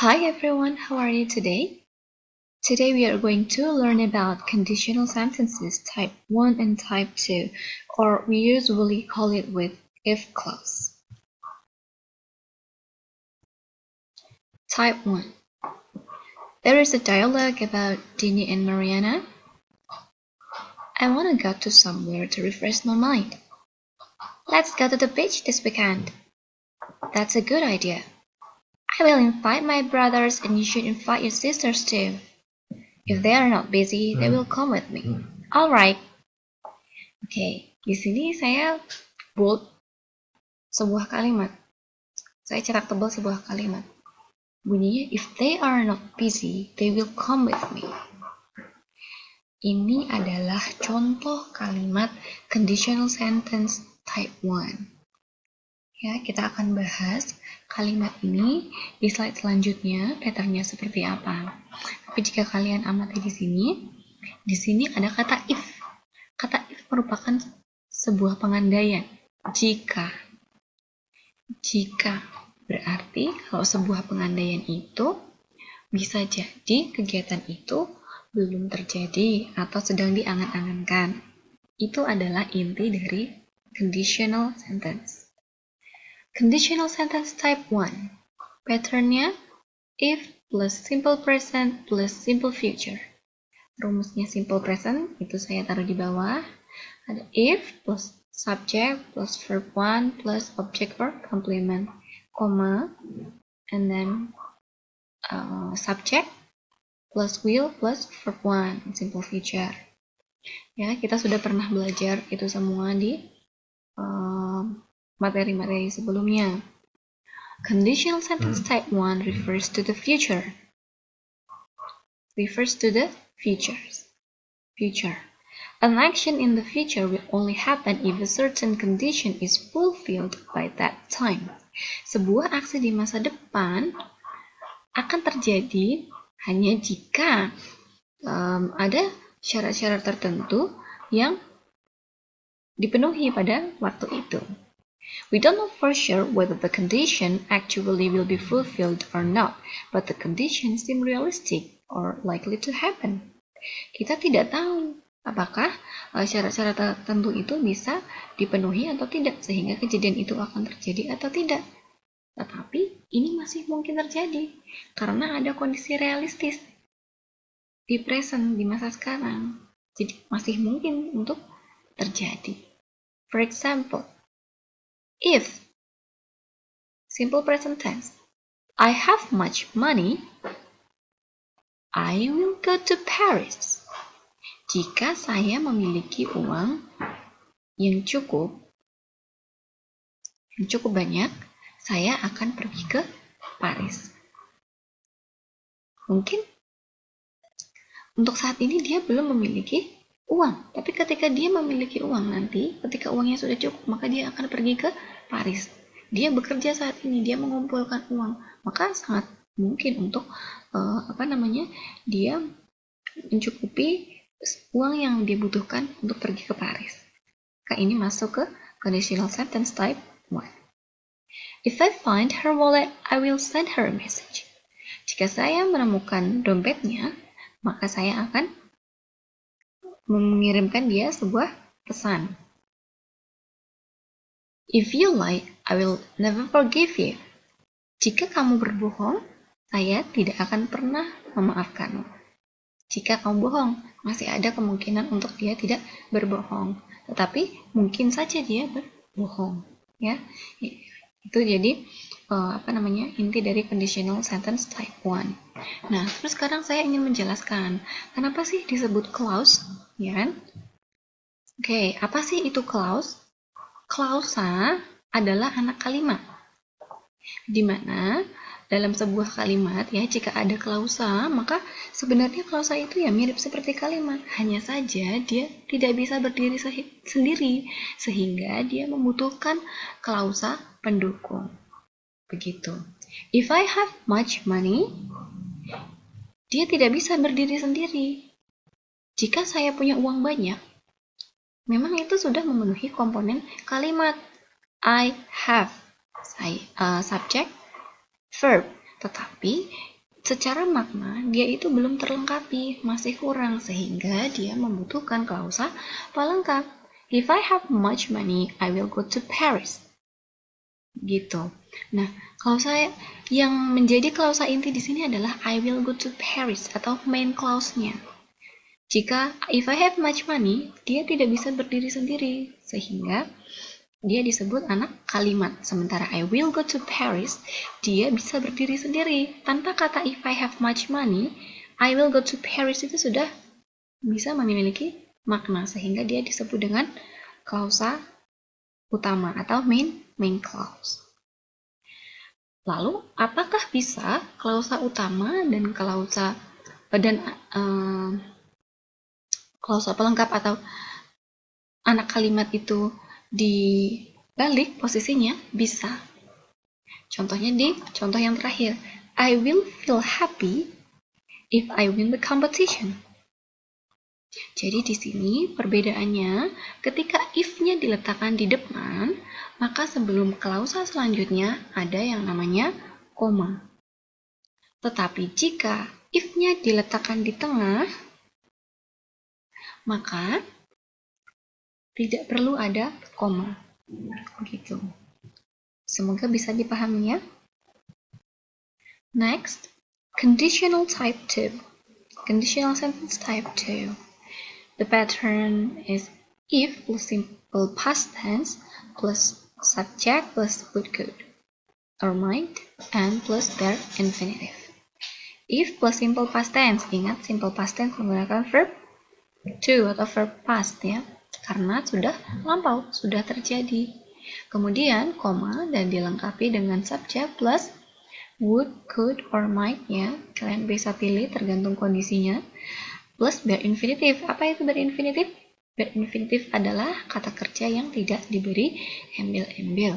Hi everyone, how are you today? Today we are going to learn about conditional sentences type 1 and type 2, or we usually call it with if clause. Type 1. There is a dialogue about Dini and Mariana. I want to go to somewhere to refresh my mind. Let's go to the beach this weekend. That's a good idea. I will invite my brothers and you should invite your sisters too. If they are not busy, they will come with me. Alright. Oke, di sini saya bold sebuah kalimat. Saya cetak tebal sebuah kalimat. Bunyinya, if they are not busy, they will come with me. Ini adalah contoh kalimat conditional sentence type 1. Ya, kita akan bahas kalimat ini di slide selanjutnya, patternnya seperti apa. Tapi jika kalian amati di sini ada kata if. Kata if merupakan sebuah pengandaian. Jika berarti kalau sebuah pengandaian itu bisa jadi kegiatan itu belum terjadi atau sedang diangan-angankan. Itu adalah inti dari conditional sentence. Conditional sentence type 1. Patternnya if plus simple present plus simple future. Rumusnya simple present itu saya taruh di bawah. Ada if plus subject plus verb 1 plus object or complement, comma, and then subject plus will plus verb 1, simple future. Ya, kita sudah pernah belajar itu semua di materi-materi sebelumnya. Conditional sentence type 1 refers to the future. Future. An action in the future will only happen if a certain condition is fulfilled by that time. Sebuah aksi di masa depan akan terjadi hanya jika ada syarat-syarat tertentu yang dipenuhi pada waktu itu. We don't know for sure whether the condition actually will be fulfilled or not, but the conditions seem realistic or likely to happen. Kita tidak tahu apakah syarat-syarat tertentu itu bisa dipenuhi atau tidak, sehingga kejadian itu akan terjadi atau tidak. Tetapi ini masih mungkin terjadi karena ada kondisi realistis di present, di masa sekarang. Jadi masih mungkin untuk terjadi. For example, if simple present tense, I have much money, I will go to Paris. Jika saya memiliki uang yang cukup banyak, saya akan pergi ke Paris. Mungkin untuk saat ini dia belum memiliki uang, tapi ketika dia memiliki uang nanti, ketika uangnya sudah cukup, maka dia akan pergi ke Paris. Dia bekerja saat ini, dia mengumpulkan uang, maka sangat mungkin untuk dia mencukupi uang yang dibutuhkan untuk pergi ke Paris. Maka ini masuk ke conditional sentence type 1. If I find her wallet, I will send her a message. Jika saya menemukan dompetnya, maka saya akan mengirimkan dia sebuah pesan. If you lie, I will never forgive you. Jika kamu berbohong, saya tidak akan pernah memaafkanmu. Jika kamu bohong, masih ada kemungkinan untuk dia tidak berbohong. Tetapi mungkin saja dia berbohong. Ya, itu jadi inti dari conditional sentence type 1. Nah, terus sekarang saya ingin menjelaskan kenapa sih disebut clause, ya kan? Oke, apa sih itu clause? Klausa adalah anak kalimat, di mana dalam sebuah kalimat, ya, jika ada klausa, maka sebenarnya klausa itu ya mirip seperti kalimat, hanya saja dia tidak bisa berdiri sendiri, sehingga dia membutuhkan klausa pendukung. Begitu. If I have much money, dia tidak bisa berdiri sendiri. Jika saya punya uang banyak, memang itu sudah memenuhi komponen kalimat I have, subject, verb. Tetapi secara makna dia itu belum terlengkapi, masih kurang, sehingga dia membutuhkan klausa pelengkap. If I have much money, I will go to Paris. Gitu. Nah, klausa yang menjadi klausa inti di sini adalah I will go to Paris atau main clause-nya. Jika if I have much money, dia tidak bisa berdiri sendiri, sehingga dia disebut anak kalimat. Sementara I will go to Paris, dia bisa berdiri sendiri. Tanpa kata if I have much money, I will go to Paris itu sudah bisa memiliki makna, sehingga dia disebut dengan klausa utama atau main clause. Lalu, apakah bisa klausa utama dan klausa pelengkap atau anak kalimat itu dibalik posisinya? Bisa. Contohnya di contoh yang terakhir, I will feel happy if I win the competition. Jadi di sini perbedaannya, ketika if-nya diletakkan di depan, maka sebelum klausa selanjutnya ada yang namanya koma. Tetapi jika if-nya diletakkan di tengah, maka tidak perlu ada koma. Begitu. Semoga bisa dipahami ya. Next, conditional type 2. Conditional sentence type 2. The pattern is if plus simple past tense plus subject plus would could or might and plus their infinitive. If plus simple past tense, ingat simple past tense menggunakan verb to atau verb past ya, karena sudah lampau, sudah terjadi. Kemudian koma dan dilengkapi dengan subject plus would, could, or might ya. Kalian bisa pilih tergantung kondisinya. Plus verb infinitive. Apa itu verb infinitive? Verb infinitive adalah kata kerja yang tidak diberi embel-embel,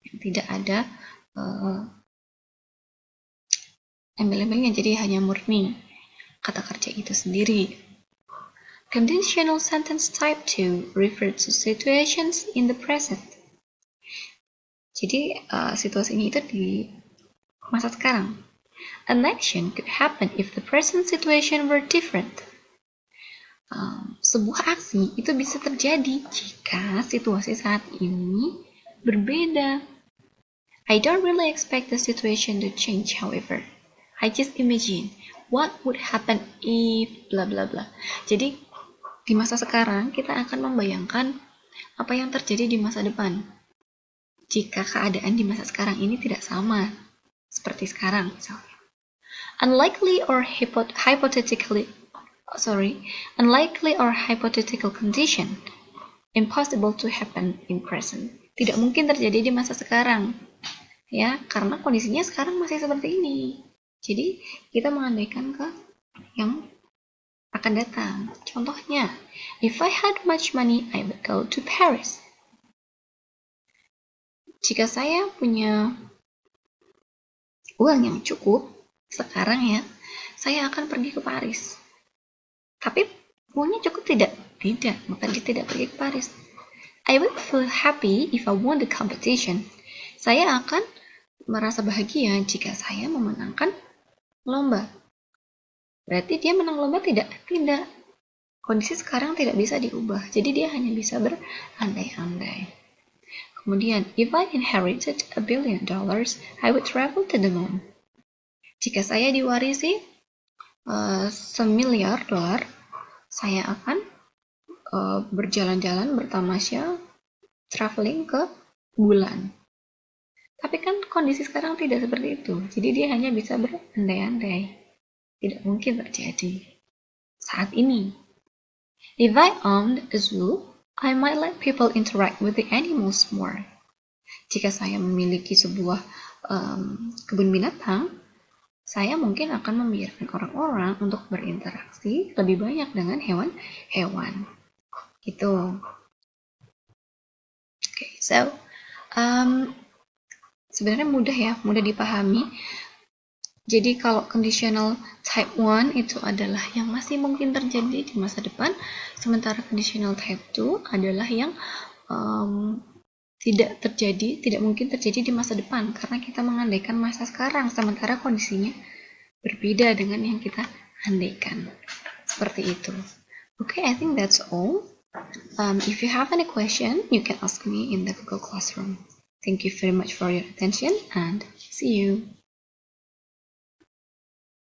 yang tidak ada embel-embelnya, jadi hanya murni kata kerja itu sendiri. Conditional sentence type 2 refers to situations in the present. Jadi situasinya itu di masa sekarang. An action could happen if the present situation were different. Sebuah aksi itu bisa terjadi jika situasi saat ini berbeda. I don't really expect the situation to change, however. I just imagine what would happen if bla bla bla. Jadi di masa sekarang kita akan membayangkan apa yang terjadi di masa depan. Jika keadaan di masa sekarang ini tidak sama seperti sekarang misalnya. Unlikely or hypothetical condition. Impossible to happen in present. Tidak mungkin terjadi di masa sekarang. Ya, karena kondisinya sekarang masih seperti ini. Jadi, kita mengandaikan ke yang akan datang. Contohnya, if I had much money, I would go to Paris. Jika saya punya uang yang cukup, sekarang ya, saya akan pergi ke Paris. Tapi uangnya cukup tidak? Tidak, maka dia tidak pergi ke Paris. I would feel happy if I won the competition. Saya akan merasa bahagia jika saya memenangkan lomba. Berarti dia menang lomba tidak? Tidak. Kondisi sekarang tidak bisa diubah, jadi dia hanya bisa berandai-andai. Kemudian, if I inherited $1 billion, I would travel to the moon. Jika saya diwarisi $1 miliar, saya akan berjalan-jalan bertamasya, traveling ke bulan. Tapi kan kondisi sekarang tidak seperti itu, jadi dia hanya bisa berandai-andai. Tidak mungkin terjadi saat ini. If I owned a zoo, I might let people interact with the animals more. Jika saya memiliki sebuah kebun binatang, saya mungkin akan membiarkan orang-orang untuk berinteraksi lebih banyak dengan hewan-hewan. Gitu. Okay, so sebenarnya mudah dipahami. Jadi kalau conditional type 1 itu adalah yang masih mungkin terjadi di masa depan, sementara conditional type 2 adalah yang tidak mungkin terjadi di masa depan karena kita mengandaikan masa sekarang, sementara kondisinya berbeda dengan yang kita andaikan. Seperti itu. Okay, I think that's all. If you have any question, you can ask me in the Google Classroom. Thank you very much for your attention and see you.